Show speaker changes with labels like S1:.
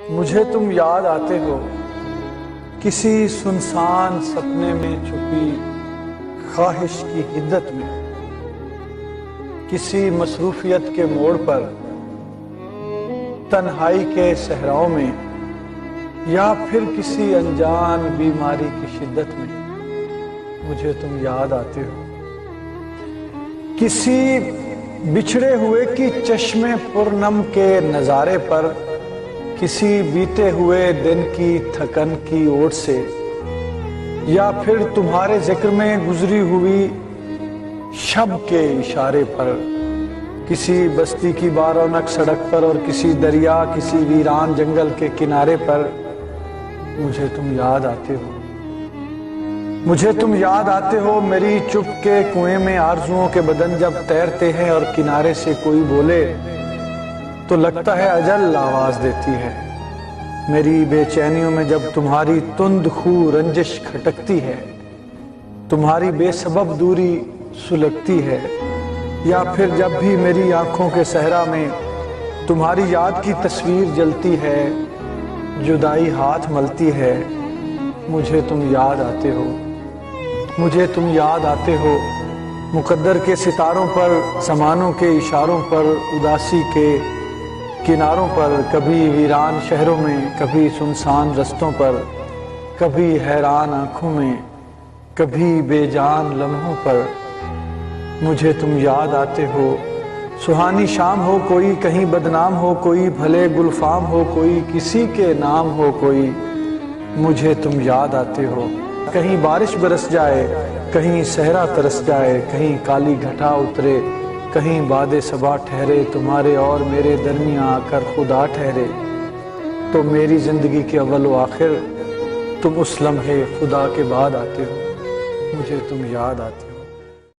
S1: مجھے تم یاد آتے ہو کسی سنسان سپنے میں چھپی خواہش کی حدت میں، کسی مصروفیت کے موڑ پر، تنہائی کے صحراؤں میں، یا پھر کسی انجان بیماری کی شدت میں مجھے تم یاد آتے ہو۔ کسی بچھڑے ہوئے کی چشمے پرنم کے نظارے پر، کسی بیتے ہوئے دن کی تھکن کی اوٹ سے، یا پھر تمہارے ذکر میں گزری ہوئی شب کے اشارے پر، کسی بستی کی بارونق سڑک پر اور کسی دریا، کسی ویران جنگل کے کنارے پر مجھے تم یاد آتے ہو۔ مجھے تم یاد آتے ہو میری چپ کے کنویں میں آرزوؤں کے بدن جب تیرتے ہیں اور کنارے سے کوئی بولے تو لگتا ہے اجل آواز دیتی ہے۔ میری بے چینیوں میں جب تمہاری تند خو رنجش کھٹکتی ہے، تمہاری بے سبب دوری سلگتی ہے، یا پھر جب بھی میری آنکھوں کے صحرا میں تمہاری یاد کی تصویر جلتی ہے، جدائی ہاتھ ملتی ہے، مجھے تم یاد آتے ہو۔ مجھے تم یاد آتے ہو مقدر کے ستاروں پر، زمانوں کے اشاروں پر، اداسی کے کناروں پر، کبھی ویران شہروں میں، کبھی سنسان رستوں پر، کبھی حیران آنکھوں میں، کبھی بے جان لمحوں پر مجھے تم یاد آتے ہو۔ سہانی شام ہو کوئی، کہیں بدنام ہو کوئی، بھلے گلفام ہو کوئی، کسی کے نام ہو کوئی، مجھے تم یاد آتے ہو۔ کہیں بارش برس جائے، کہیں صحرا ترس جائے، کہیں کالی گھٹا اترے، کہیں باد صبا ٹھہرے، تمہارے اور میرے درمیاں آ کر خدا ٹھہرے، تو میری زندگی کے اول و آخر تم اس لمحے خدا کے بعد آتے ہو۔ مجھے تم یاد آتے ہو۔